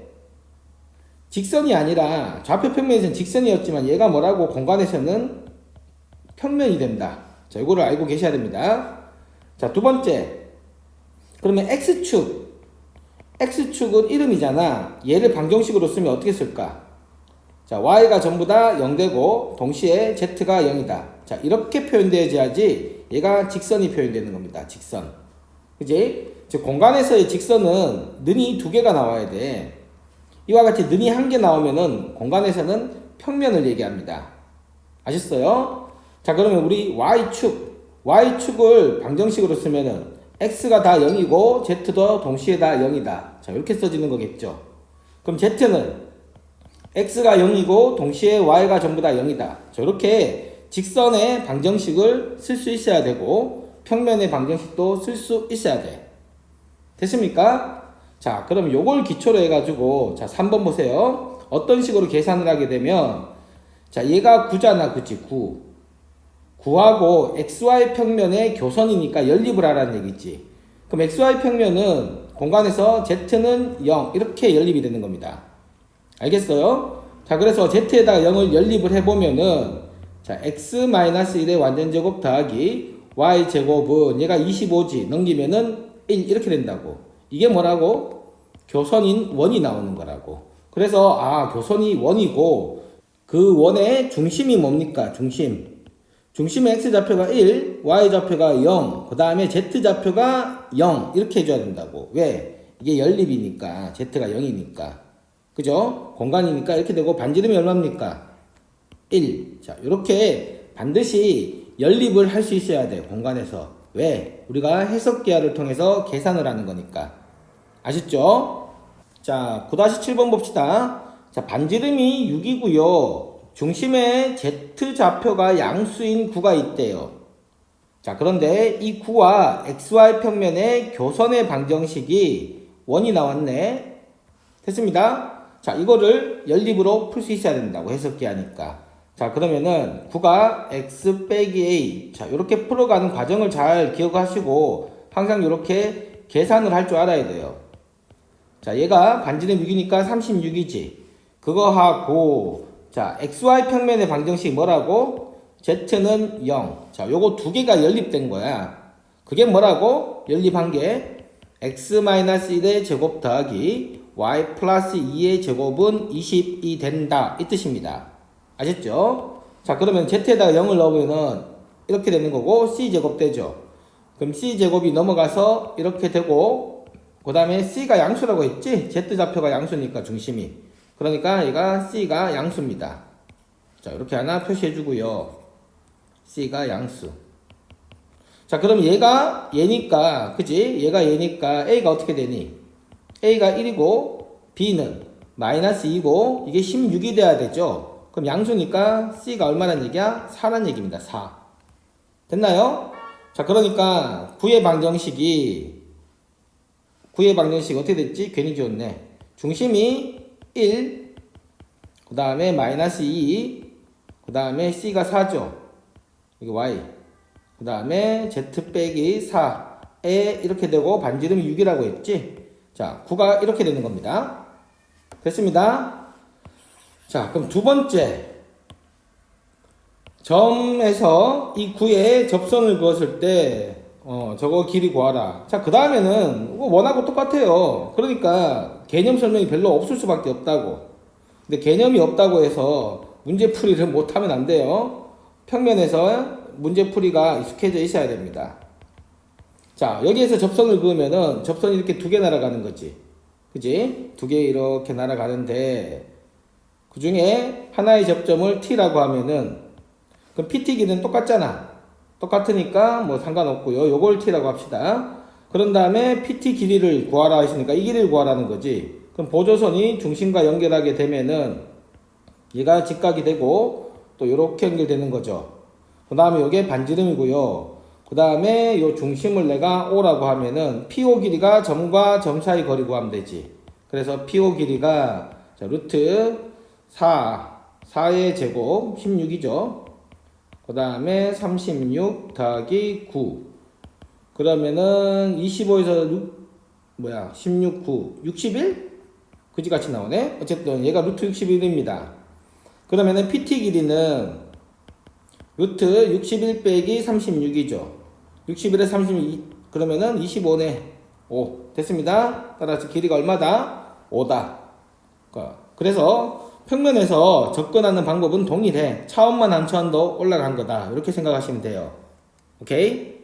Speaker 2: 직선이 아니라 좌표 평면에서는 직선이었지만 얘가 뭐라고 공간에서는 평면이 된다. 자, 이거를 알고 계셔야 됩니다. 자, 두 번째. 그러면 X축. X축은 이름이잖아. 얘를 방정식으로 쓰면 어떻게 쓸까? 자, Y가 전부 다 0되고 동시에 Z가 0이다. 자, 이렇게 표현되어야지 얘가 직선이 표현되는 겁니다. 직선. 그지? 즉 공간에서의 직선은 는이 두 개가 나와야 돼. 이와 같이 는이 한 개 나오면은 공간에서는 평면을 얘기합니다. 아셨어요? 자, 그러면 우리 Y축을 방정식으로 쓰면은 X가 다 0이고 Z도 동시에 다 0이다. 자, 이렇게 써지는 거겠죠. 그럼 Z는 X가 0이고 동시에 Y가 전부 다 0이다. 자, 이렇게 직선의 방정식을 쓸 수 있어야 되고 평면의 방정식도 쓸 수 있어야 돼. 됐습니까? 자, 그럼 요걸 기초로 해가지고 자, 3번 보세요. 어떤 식으로 계산을 하게 되면 자, 얘가 9잖아. 그치? 9. 9하고 XY 평면의 교선이니까 연립을 하라는 얘기지. 그럼 XY 평면은 공간에서 Z는 0 이렇게 연립이 되는 겁니다. 알겠어요? 자, 그래서 Z에다가 0을 연립을 해보면은 자, X-1의 완전제곱 더하기 Y제곱은 얘가 25지 넘기면은 1 이렇게 된다고. 이게 뭐라고? 교선인 원이 나오는 거라고. 그래서 교선이 원이고 그 원의 중심이 뭡니까? 중심의 X좌표가 1, Y좌표가 0, 그 다음에 Z좌표가 0 이렇게 해줘야 된다고. 왜? 이게 연립이니까 Z가 0이니까. 그죠? 공간이니까 이렇게 되고 반지름이 얼마입니까? 1. 자, 이렇게 반드시 연립을 할 수 있어야 돼. 공간에서. 왜? 우리가 해석기하를 통해서 계산을 하는 거니까. 아셨죠? 자, 9-7번 봅시다. 자, 반지름이 6이고요. 중심에 Z좌표가 양수인 9가 있대요. 자, 그런데 이 9와 XY 평면의 교선의 방정식이 원이 나왔네. 됐습니다. 자, 이거를 연립으로 풀 수 있어야 된다고. 해석기하니까. 자, 그러면은 9가 x 빼기 a. 자, 이렇게 풀어가는 과정을 잘 기억하시고 항상 이렇게 계산을 할 줄 알아야 돼요. 자, 얘가 반지름 6이니까 36이지. 그거 하고 자, xy 평면의 방정식이 뭐라고? z는 0. 자, 요거 두 개가 연립된 거야. 그게 뭐라고? 연립한 게 x-1의 제곱 더하기 y 플러스 2의 제곱은 20이 된다. 이 뜻입니다. 아셨죠? 자, 그러면 z에다가 0을 넣으면은 이렇게 되는 거고 c제곱 되죠. 그럼 c제곱이 넘어가서 이렇게 되고 그 다음에 C가 양수라고 했지? Z좌표가 양수니까 중심이. 그러니까 얘가 C가 양수입니다. 자, 이렇게 하나 표시해주고요. C가 양수. 자, 그럼 얘니까, 그지? 얘가 얘니까 A가 어떻게 되니? A가 1이고, B는 마이너스 2고, 이게 16이 돼야 되죠? 그럼 양수니까 C가 얼마란 얘기야? 4란 얘기입니다. 4. 됐나요? 자, 그러니까 구의 방정식이 어떻게 됐지? 괜히 지웠네. 중심이 1, 그 다음에 마이너스 2, 그 다음에 C가 4죠. 이게 Y. 그 다음에 Z 빼기 4에 이렇게 되고 반지름이 6이라고 했지? 자, 9가 이렇게 되는 겁니다. 됐습니다. 자, 그럼 두 번째. 점에서 이 9에 접선을 그었을 때 저거 길이 구하라. 자, 그 다음에는 원하고 똑같아요. 그러니까 개념 설명이 별로 없을 수밖에 없다고. 근데 개념이 없다고 해서 문제풀이를 못하면 안 돼요. 평면에서 문제풀이가 익숙해져 있어야 됩니다. 자, 여기에서 접선을 그으면은 접선이 이렇게 두 개 날아가는 거지. 그지? 두 개 이렇게 날아가는데 그 중에 하나의 접점을 T라고 하면은 그럼 PT 길이는 똑같잖아. 똑같으니까 뭐 상관없고요. 요걸 T라고 합시다. 그런 다음에 PT 길이를 구하라 하시니까 이 길이를 구하라는 거지. 그럼 보조선이 중심과 연결하게 되면은 얘가 직각이 되고 또 이렇게 연결되는 거죠. 그 다음에 이게 반지름이고요. 그 다음에 요 중심을 내가 O라고 하면은 PO 길이가 점과 점 사이 거리 구하면 되지. 그래서 PO 길이가 자, 루트 4의 제곱 16이죠. 그 다음에 36 더하기 9. 그러면은 25에서 16, 9, 61? 그지같이 나오네. 어쨌든 얘가 루트 61입니다. 그러면은 PT 길이는 루트 61 빼기 36이죠. 61에 32, 그러면은 25네. 5. 됐습니다. 따라서 길이가 얼마다? 5다. 그래서 평면에서 접근하는 방법은 동일해. 차원만 한 차원 더 올라간 거다. 이렇게 생각하시면 돼요. 오케이?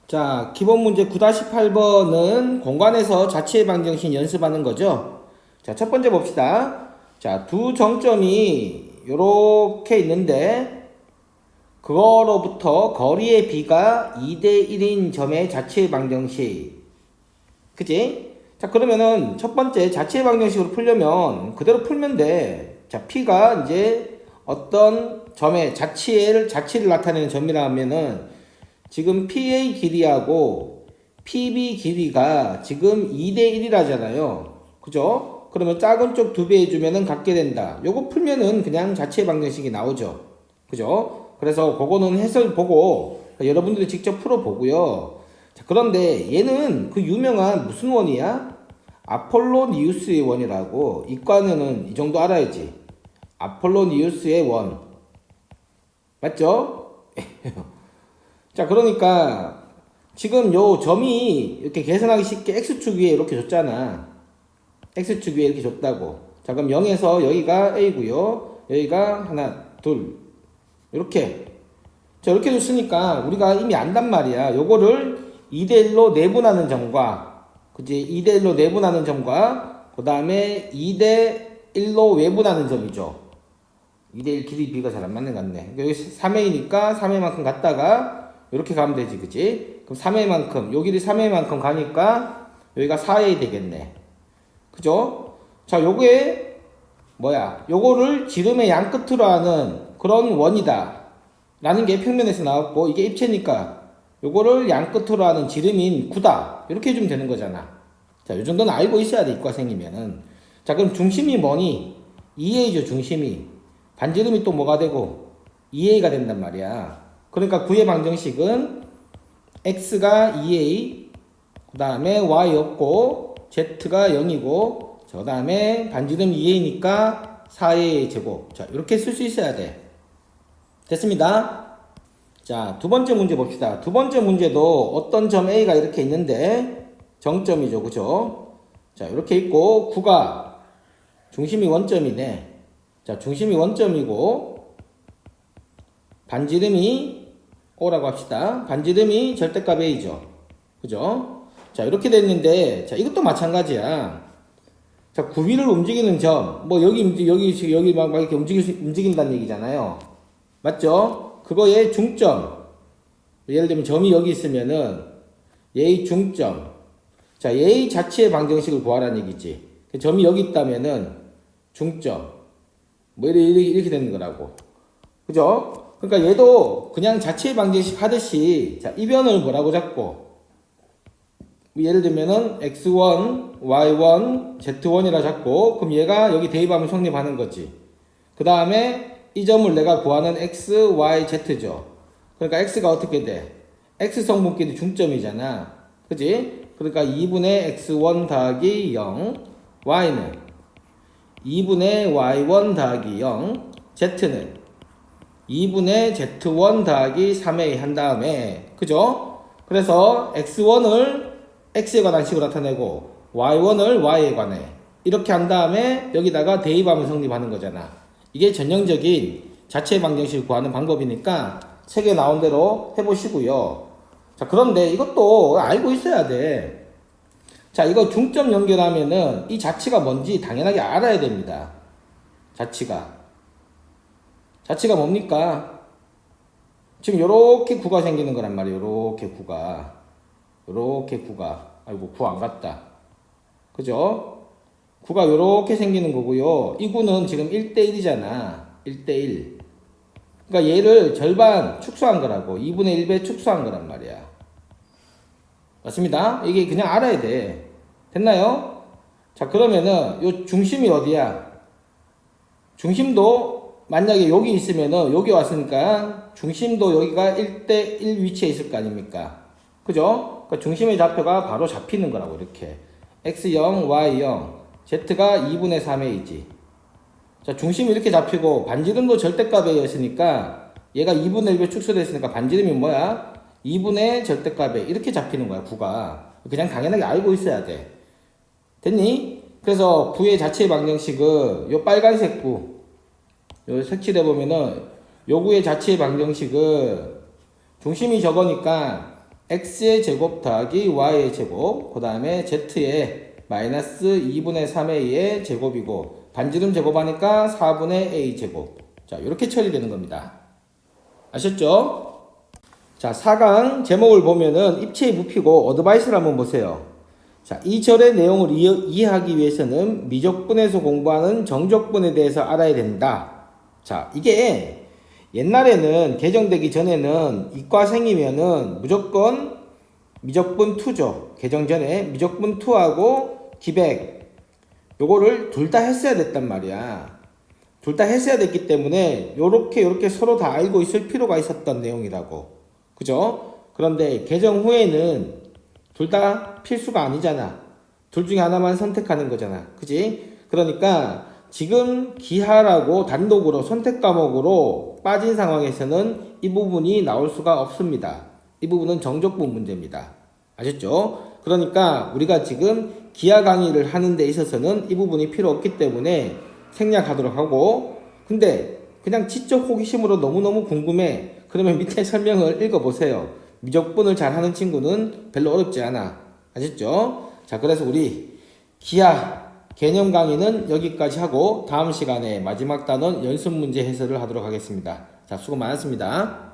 Speaker 2: 자, 기본 문제 9-8번은 공간에서 자체 방정식 연습하는 거죠. 자, 첫 번째 봅시다. 자, 두 정점이 요렇게 있는데 그거로부터 거리의 비가 2대1인 점의 자체 방정식. 그치? 자, 그러면은 첫 번째 자체 방정식으로 풀려면 그대로 풀면 돼. 자, P가 이제 어떤 점의 자치를 나타내는 점이라 하면은 지금 PA 길이하고 PB 길이가 지금 2대1이라잖아요. 그죠? 그러면 작은 쪽 2배 해주면은 같게 된다. 요거 풀면은 그냥 자체 방정식이 나오죠. 그죠? 그래서 그거는 해설 보고 여러분들이 직접 풀어보고요. 자, 그런데 얘는 그 유명한 무슨 원이야? 아폴로니우스의 원이라고. 이과는 이 정도 알아야지. 아폴로니우스의 원. 맞죠? 자, 그러니까 지금 요 점이 이렇게 계산하기 쉽게 X축 위에 이렇게 줬잖아. X축 위에 이렇게 줬다고. 자, 그럼 0에서 여기가 A고요. 여기가 하나, 둘. 이렇게. 자, 이렇게 줬으니까 우리가 이미 안단 말이야. 요거를 2대1로 내분하는 점과, 그지? 2대1로 내분하는 점과, 그 다음에 2대1로 외분하는 점이죠. 2대1 길이 비가 잘 안 맞는 것 같네. 여기 3회이니까 3회만큼 갔다가 이렇게 가면 되지, 그치? 그럼 3회만큼, 요 길이 3회만큼 가니까 여기가 4회 되겠네. 그죠? 자, 요게 요거를 지름의 양 끝으로 하는 그런 원이다 라는 게 평면에서 나왔고, 이게 입체니까 요거를 양 끝으로 하는 지름인 9다 이렇게 해주면 되는 거잖아. 자, 요 정도는 알고 있어야 돼, 이과생이면은. 자, 그럼 중심이 뭐니? 2A죠, 중심이. 반지름이 또 뭐가 되고? 2A가 된단 말이야. 그러니까 9의 방정식은 X가 2A, 그 다음에 Y 없고 Z가 0이고, 그 다음에 반지름 2A니까 4A 제곱. 자, 이렇게 쓸 수 있어야 돼. 됐습니다. 자, 두 번째 문제 봅시다. 두 번째 문제도 어떤 점 A가 이렇게 있는데 정점이죠, 그죠? 자, 이렇게 있고 9가 중심이 원점이네. 자, 중심이 원점이고 반지름이 O라고 합시다. 반지름이 절대값 A죠. 그죠? 자, 이렇게 됐는데, 자, 이것도 마찬가지야. 자, 구비를 움직이는 점, 뭐, 여기 막 이렇게 움직인다는 얘기잖아요. 맞죠? 그거의 중점. 예를 들면 점이 여기 있으면은, 얘의 중점. 자, 얘의 자체의 방정식을 구하라는 얘기지. 점이 여기 있다면은, 중점. 뭐, 이렇게 되는 거라고. 그죠? 그러니까 얘도 그냥 자체의 방정식 하듯이, 자, 이변을 뭐라고 잡고, 예를 들면은 x1, y1, z1이라 잡고 그럼 얘가 여기 대입하면 성립하는 거지. 그 다음에 이 점을 내가 구하는 x, y, z죠. 그러니까 x가 어떻게 돼? x 성분끼리 중점이잖아. 그지? 그러니까 2분의 x1 더하기 0, y는 2분의 y1 더하기 0, z는 2분의 z1 더하기 3a 한 다음에 그죠? 그래서 x1을 x에 관한 식으로 나타내고 y1을 y에 관해 이렇게 한 다음에 여기다가 대입하면 성립하는 거잖아. 이게 전형적인 자체 방정식을 구하는 방법이니까 책에 나온 대로 해보시고요. 자, 그런데 이것도 알고 있어야 돼. 자, 이거 중점 연결하면은 이 자치가 뭔지 당연하게 알아야 됩니다. 자치가 뭡니까? 지금 요렇게 구가 생기는 거란 말이에요. 요렇게 구가. 아이고, 구 안 갔다. 그죠? 구가 요렇게 생기는 거고요. 이 구는 지금 1대1이잖아. 1대1. 그러니까 얘를 절반 축소한 거라고. 2분의 1배 축소한 거란 말이야. 맞습니다? 이게 그냥 알아야 돼. 됐나요? 자, 그러면은 요 중심이 어디야? 중심도 만약에 여기 있으면은 여기 왔으니까 중심도 여기가 1대1 위치에 있을 거 아닙니까? 그죠? 그러니까 중심의 좌표가 바로 잡히는 거라고 이렇게 x0, y0, z가 2분의 3a지. 자, 중심이 이렇게 잡히고 반지름도 절대값이었으니까 얘가 2분의 1배 축소됐으니까 반지름이 뭐야? 2분의 절대값에 이렇게 잡히는 거야. 구가 그냥 당연하게 알고 있어야 돼. 됐니? 그래서 구의 자체 방정식은 요 빨간색 구 요 색칠해 보면은 요 구의 자체 방정식은 중심이 저거니까 x의 제곱 더하기 y의 제곱, 그 다음에 z의 마이너스 2분의 3a의 제곱이고 반지름 제곱하니까 4분의 a 제곱. 자, 이렇게 처리되는 겁니다. 아셨죠? 자, 4강 제목을 보면은 입체의 부피고 어드바이스를 한번 보세요. 자, 이 절의 내용을 이해하기 위해서는 미적분에서 공부하는 정적분에 대해서 알아야 된다. 자, 이게 옛날에는 개정되기 전에는 이과생이면은 무조건 미적분 2죠. 개정 전에 미적분 2하고 기백 요거를 둘 다 했어야 됐단 말이야. 둘 다 했어야 됐기 때문에 요렇게 서로 다 알고 있을 필요가 있었던 내용이라고. 그죠? 그런데 개정 후에는 둘 다 필수가 아니잖아. 둘 중에 하나만 선택하는 거잖아. 그지? 그러니까 지금 기하라고 단독으로 선택 과목으로 빠진 상황에서는 이 부분이 나올 수가 없습니다. 이 부분은 정적분 문제입니다. 아셨죠? 그러니까 우리가 지금 기하 강의를 하는 데 있어서는 이 부분이 필요 없기 때문에 생략하도록 하고, 근데 그냥 지적 호기심으로 너무너무 궁금해. 그러면 밑에 설명을 읽어보세요. 미적분을 잘하는 친구는 별로 어렵지 않아. 아셨죠? 자, 그래서 우리 기하 개념 강의는 여기까지 하고 다음 시간에 마지막 단원 연습 문제 해설을 하도록 하겠습니다. 자, 수고 많았습니다.